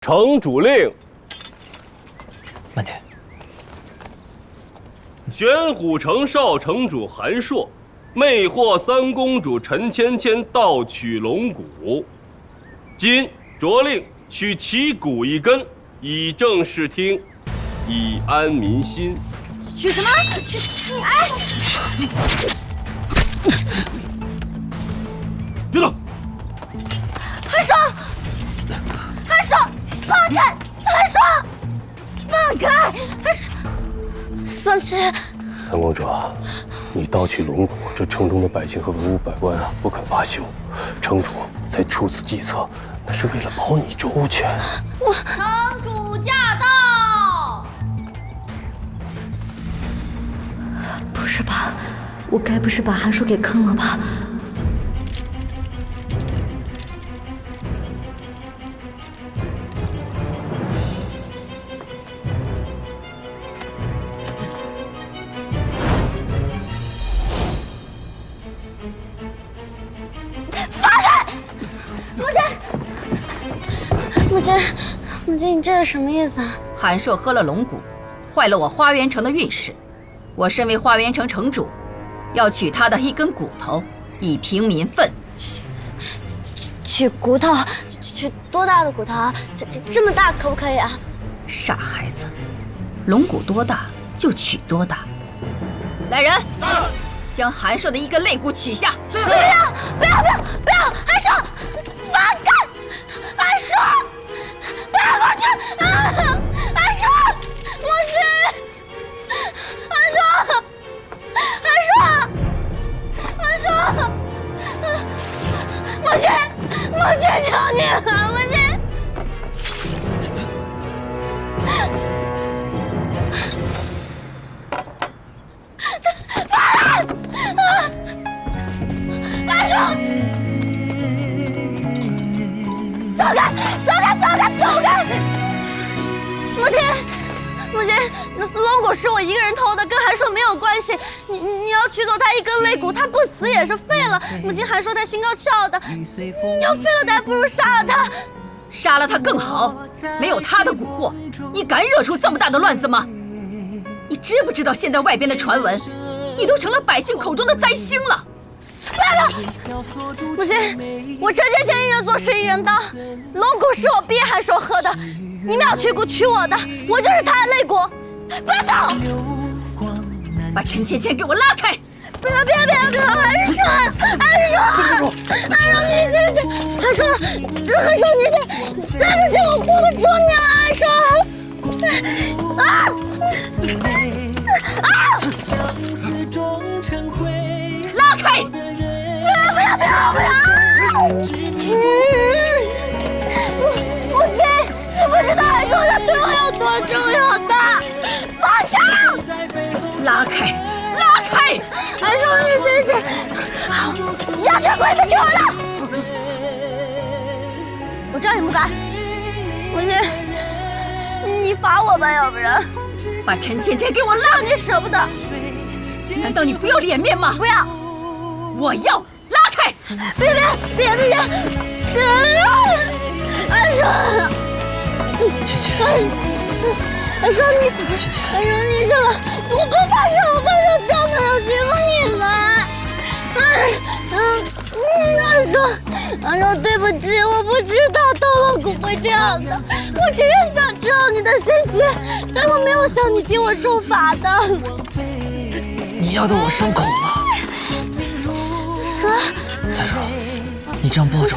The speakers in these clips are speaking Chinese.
城主令，慢点。玄虎城少城主韩硕，魅惑三公主陈芊芊盗取龙骨，今着令取其骨一根，以正视听，以安民心。取什么？取哎！别动！韩硕，韩硕，放开！韩硕，放开！韩硕，三七。三公主，你盗取龙骨，这城中的百姓和文武百官不肯罢休，城主才出此计策，那是为了保你周全。城主驾到！不是吧？我该不是把韩硕给坑了吧？母亲，你这是什么意思啊？韩硕喝了龙骨，坏了我花园城的运势。我身为花园城城主，要取他的一根骨头，以平民愤。取骨头？取多大的骨头啊？这么大可不可以啊？傻孩子，龙骨多大就取多大。来人，将韩硕的一根肋骨取下。不要！韩硕，放开！韩硕！不要过去！韩硕，母亲，母亲，求你了，母亲！放开！韩硕！走开！母亲，龙骨是我一个人偷的，跟韩硕没有关系。你要取走他一根肋骨，他不死也是废了。母亲，韩硕他心高气傲的，你要废了他，还不如杀了他。杀了他更好，没有他的蛊惑，你敢惹出这么大的乱子吗？你知不知道现在外边的传闻，你都成了百姓口中的灾星了。母亲，我陈芊芊一人做事一人当，龙骨是我逼韩硕喝的，你们要取骨取我的，我就是他的肋骨，不要动！把陈芊芊给我拉开！不要！韩硕，你去！韩硕，你去！再不行我护不住你了，拉开！不要！母亲，你不知道韩硕他对我有多重要的，放开！拉开！韩硕，你真是，要取鬼子取我的！我知道你不敢，母亲，你罚我吧，要不然把陈芊芊给我拉！你舍不得？难道你不要脸面吗？不要！我要拉开！别！韩硕，芊芊，韩硕你去了，我不怕是我放手交朋友欺负你们。韩硕，对不起，我不知道盗龙骨会这样的，我只是想知道你的心情，但我没有想你替我受罚的。你压得我伤口了。再说，你这样抱着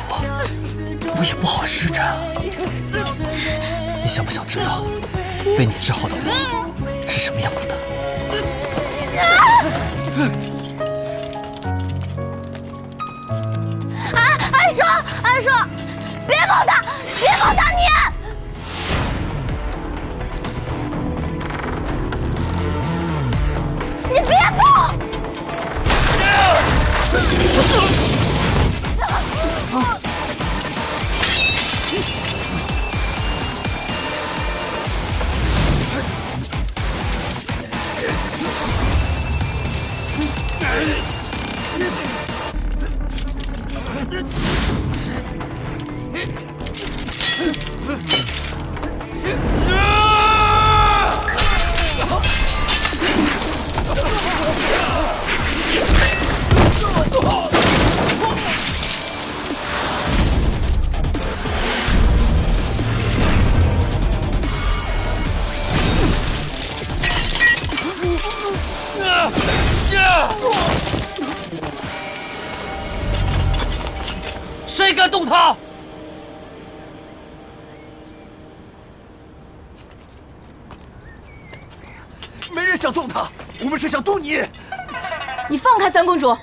我也不好施展啊。你想不想知道被你治好的我是什么样子的？韩硕，别碰他你！你别碰！他！没人想动他，我们是想动你。你放开三公主！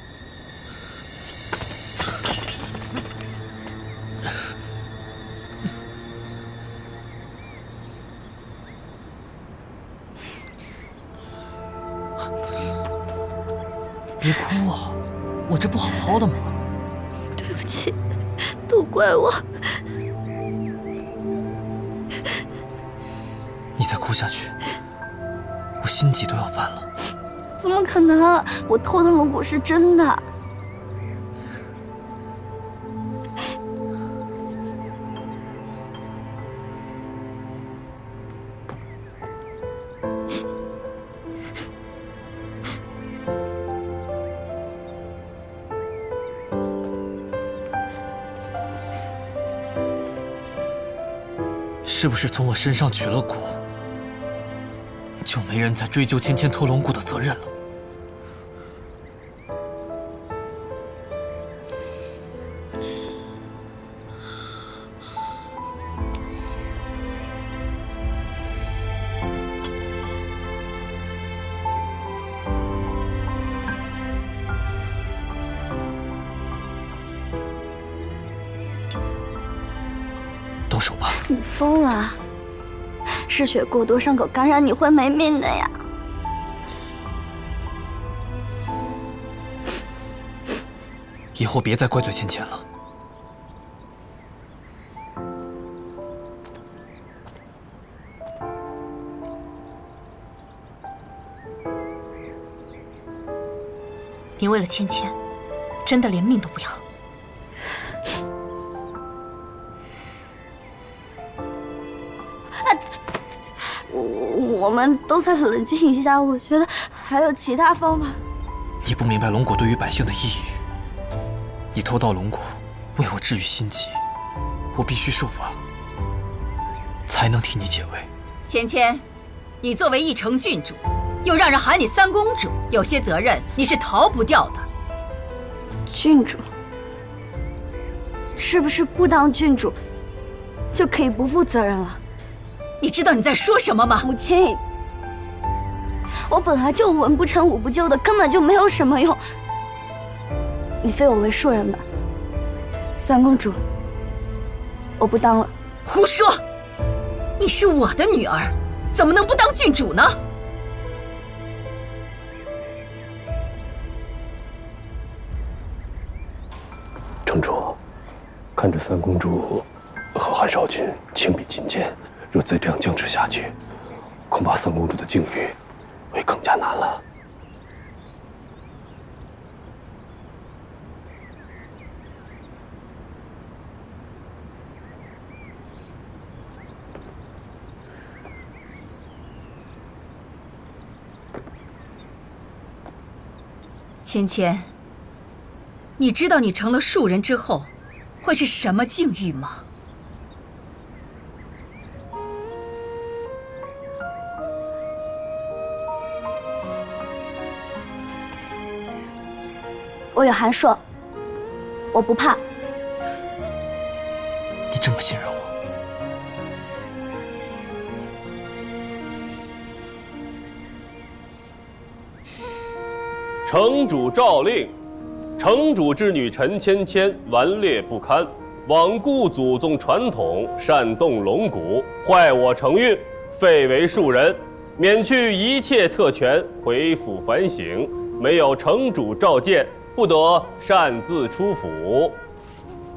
别哭啊，我这不好好的吗？对不起，都怪我。你再哭下去，我心悸都要犯了。怎么可能？我偷的龙骨是真的。是不是从我身上取了骨，就没人再追究芊芊偷龙骨的责任了？动手吧！你疯了？失血过多，伤口感染，你会没命的呀！以后别再怪罪芊芊了。你为了芊芊，真的连命都不要？我们都再冷静一下，我觉得还有其他方法。你不明白龙骨对于百姓的意义。你偷盗龙骨，为我治愈心疾，我必须受罚，才能替你解围。芊芊，你作为义城郡主，又让人喊你三公主，有些责任你是逃不掉的。郡主，是不是不当郡主就可以不负责任了？你知道你在说什么吗？母亲，我本来就文不成武不就的，根本就没有什么用。你非我为庶人吧，三公主，我不当了。胡说！你是我的女儿，怎么能不当郡主呢？城主，看着三公主和韩少君情比金坚，若再这样僵持下去，恐怕三公主的境遇会更加难了。芊芊，你知道你成了庶人之后会是什么境遇吗？我有韩硕，我不怕。你这么信任我？城主诏令：城主之女陈芊芊顽劣不堪，罔顾祖宗传统，擅动龙骨，坏我城运，废为庶人，免去一切特权，回府反省。没有城主召见，不得擅自出府。